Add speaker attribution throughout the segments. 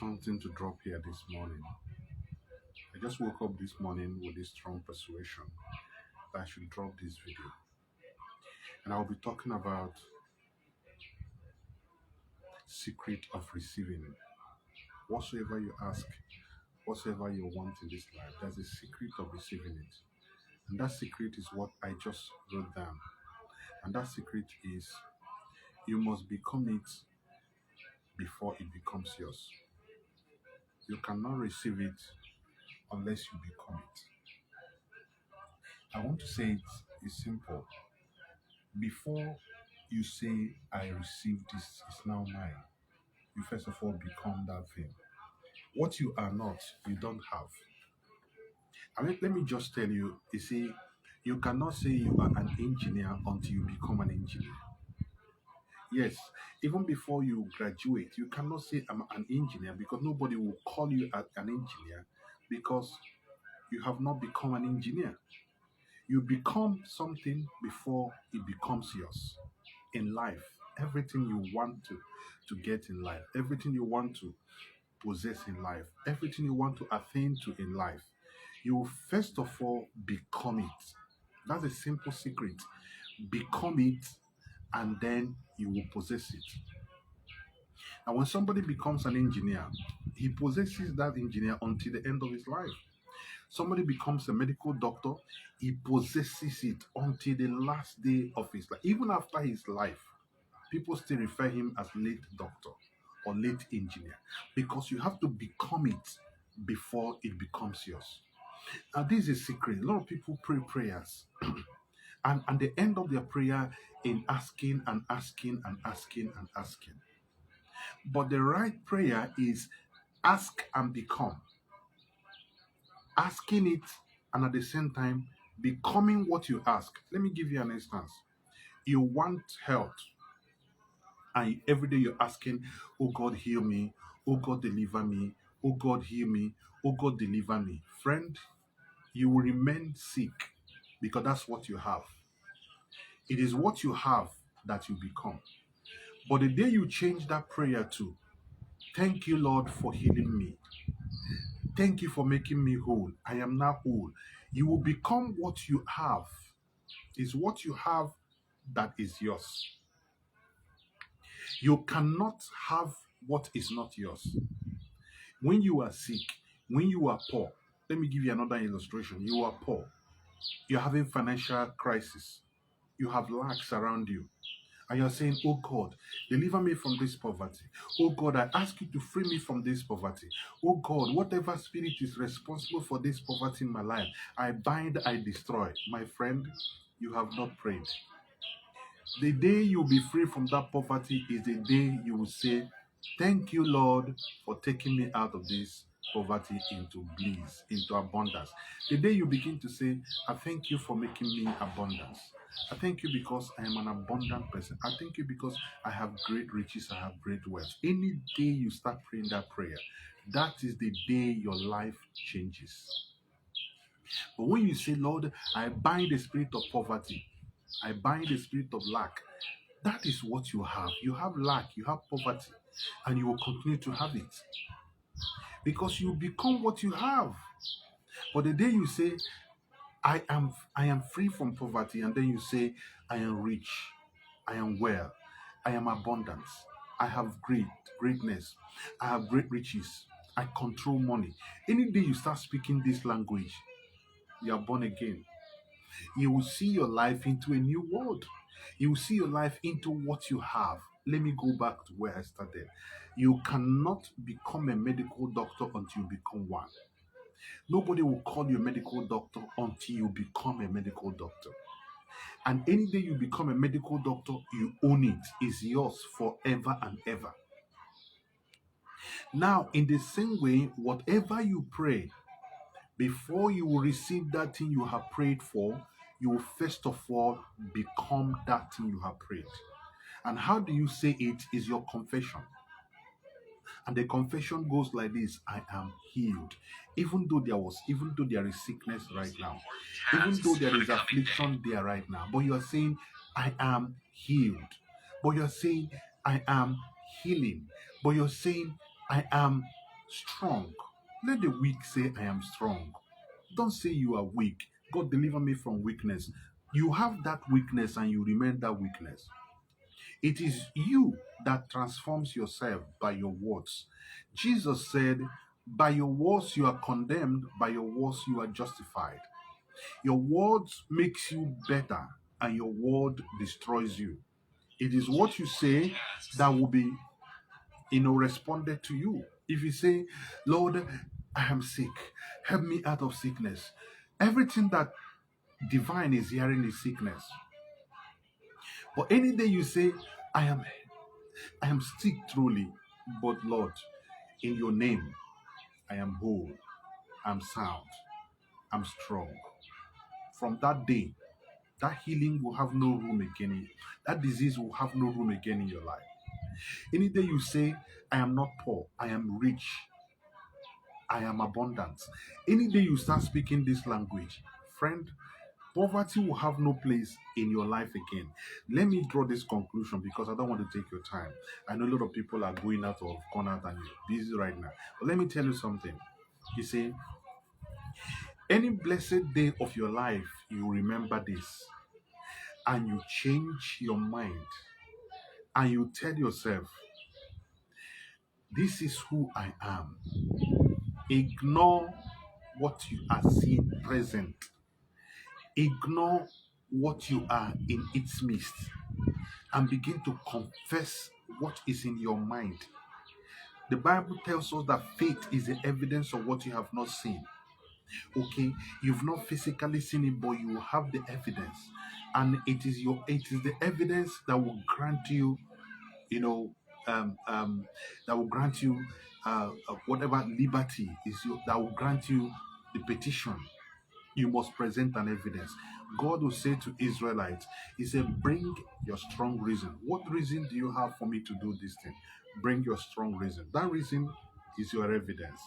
Speaker 1: something to drop here this morning. I just woke up this morning with this strong persuasion that I should drop this video. And I'll be talking about secret of receiving. Whatsoever you ask, whatsoever you want in this life, there's a secret of receiving it. And that secret is what I just wrote down. And that secret is you must become it before it becomes yours. You cannot receive it unless you become it. I want to say it's simple. Before you say, I receive this, it's now mine, you first of all become that thing. What you are not, you don't have. I mean, let me just tell you, you see, you cannot say you are an engineer until you become an engineer. Yes, even before you graduate, you cannot say I'm an engineer because nobody will call you an engineer because you have not become an engineer. You become something before it becomes yours. In life, everything you want to get in life, everything you want to possess in life, everything you want to attain to in life, you will first of all become it. That's a simple secret. Become it, and then you will possess it. And when somebody becomes an engineer, he possesses that engineer until the end of his life. Somebody becomes a medical doctor, he possesses it until the last day of his life. Even after his life, people still refer him as late doctor or late engineer because you have to become it before it becomes yours. Now, this is a secret. A lot of people pray prayers and they end up their prayer in asking and asking and asking and asking. But the right prayer is ask and become. Asking it and at the same time becoming what you ask. Let me give you an instance. You want health, and every day you're asking, oh God, heal me, oh God, deliver me, oh God, heal me, oh God, deliver me. Friend, you will remain sick because that's what you have. It is what you have that you become. But the day you change that prayer to, thank you, Lord, for healing me. Thank you for making me whole. I am now whole. You will become what you have. It's what you have that is yours. You cannot have what is not yours. When you are sick, when you are poor, let me give you another illustration. You are poor. You're having financial crisis. You have lacks around you. And you're saying, oh God, deliver me from this poverty. Oh God, I ask you to free me from this poverty. Oh God, whatever spirit is responsible for this poverty in my life, I bind, I destroy. My friend, you have not prayed. The day you'll be free from that poverty is the day you will say, thank you, Lord, for taking me out of this poverty into bliss, into abundance. The day you begin to say, I thank you for making me abundance. I thank you because I am an abundant person. I thank you because I have great riches, I have great wealth. Any day you start praying that prayer, that is the day your life changes. But when you say, Lord, I bind the spirit of poverty, I bind the spirit of lack, that is what you have. You have lack, you have poverty, and you will continue to have it because you become what you have. But the day you say, I am free from poverty, and then you say, I am rich, I am well, I am abundance, I have greatness, I have great riches, I control money. Any day you start speaking this language, you are born again. You will see your life into a new world. You will see your life into what you have. Let me go back to where I started. You cannot become a medical doctor until you become one. Nobody will call you a medical doctor until you become a medical doctor. And any day you become a medical doctor, you own it. It's yours forever and ever. Now, in the same way, whatever you pray, before you will receive that thing you have prayed for, you will first of all become that thing you have prayed. And how do you say it is your confession. And the confession goes like this: I am healed. Even though there is sickness right now, even though there is affliction there right now, but you are saying, I am healed. But you're saying, I am healing. But you're saying, I am strong. Let the weak say, I am strong. Don't say you are weak. God deliver me from weakness. You have that weakness and you remain that weakness. It is you that transforms yourself by your words. Jesus said, by your words you are condemned, by your words you are justified. Your words makes you better and your word destroys you. It is what you say that will be, responded to you. If you say, Lord, I am sick, help me out of sickness. Everything that divine is hearing is sickness. But any day you say, I am sick truly, but Lord, in your name, I am whole, I'm sound, I'm strong. From that day, that healing will have no room again. That disease will have no room again in your life. Any day you say, I am not poor, I am rich, I am abundant. Any day you start speaking this language, friend, poverty will have no place in your life again. Let me draw this conclusion because I don't want to take your time. I know a lot of people are going out of corner and you're busy right now. But let me tell you something. You see, any blessed day of your life, you remember this and you change your mind and you tell yourself, this is who I am. Ignore what you are seeing present. Ignore what you are in its midst and begin to confess what is in your mind. The Bible tells us that faith is the evidence of what you have not seen. Okay, you've not physically seen it, but you have the evidence, and it is the evidence that will grant you, you know, that will grant you whatever liberty is that will grant you the petition. You must present an evidence. God will say to Israelites, He said, bring your strong reason. What reason do you have for me to do this thing? Bring your strong reason. That reason is your evidence.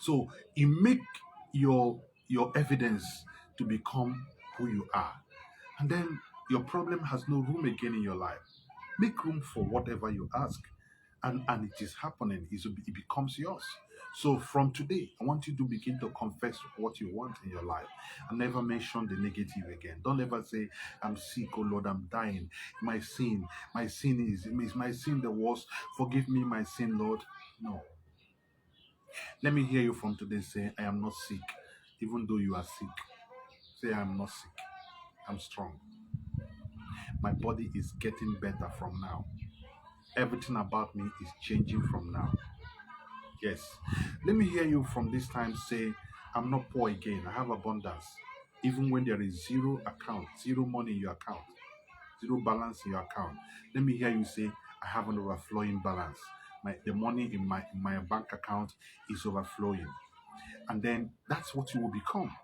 Speaker 1: So you make your evidence to become who you are. And then your problem has no room again in your life. Make room for whatever you ask. And it is happening. It becomes yours. So from today, I want you to begin to confess what you want in your life and never mention the negative again. Don't ever say, I'm sick, oh Lord, I'm dying. Is my sin the worst? Forgive me my sin, Lord. No. Let me hear you from today say, I am not sick, even though you are sick. Say, I am not sick. I'm strong. My body is getting better from now. Everything about me is changing from now. Yes. Let me hear you from this time say, I'm not poor again. I have abundance. Even when there is zero account, zero money in your account, zero balance in your account. Let me hear you say, I have an overflowing balance. The money in my bank account is overflowing. And then that's what you will become.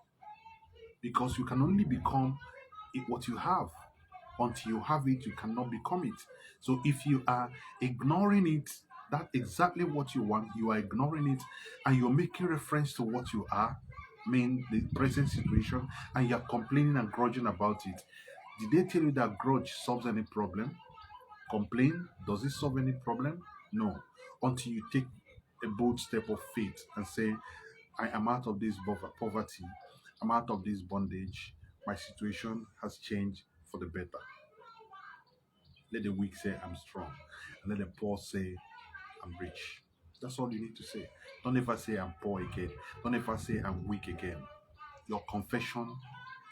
Speaker 1: Because you can only become what you have. Until you have it, you cannot become it. So if you are ignoring it, that's exactly what you want. You are ignoring it and you're making reference to what you are, mean the present situation, and you're complaining and grudging about it. Did they tell you that grudge solves any problem? Complain, does it solve any problem? No. Until you take a bold step of faith and say, I am out of this poverty. I'm out of this bondage. My situation has changed for the better. Let the weak say, I'm strong. And let the poor say, I'm rich. That's all you need to say. Don't ever say, I'm poor again. Don't ever say, I'm weak again. Your confession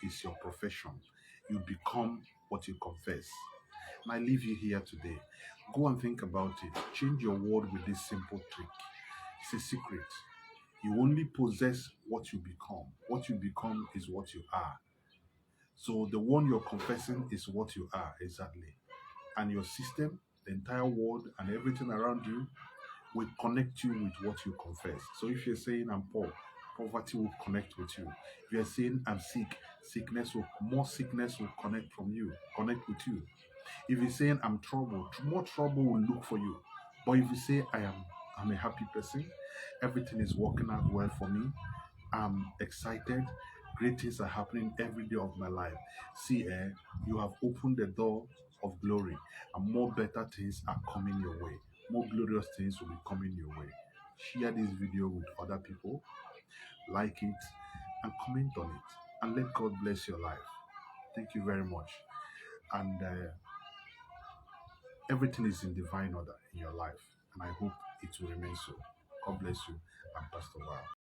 Speaker 1: is your profession. You become what you confess. And I leave you here today. Go and think about it. Change your word with this simple trick. It's a secret. You only possess what you become. What you become is what you are. So the one you're confessing is what you are exactly. And your system, the entire world, and everything around you will connect you with what you confess. So if you're saying I'm poor, poverty will connect with you. If you're saying I'm sick, more sickness will connect with you. If you're saying I'm troubled, more trouble will look for you. But if you say I'm a happy person, everything is working out well for me, I'm excited. Great things are happening every day of my life. See, you have opened the door of glory, and more better things are coming your way. More glorious things will be coming your way. share this video with other people, like it, and comment on it. And let God bless your life. Thank you very much. And everything is in divine order in your life. And I hope it will remain so. God bless you. I'm Pastor Wow.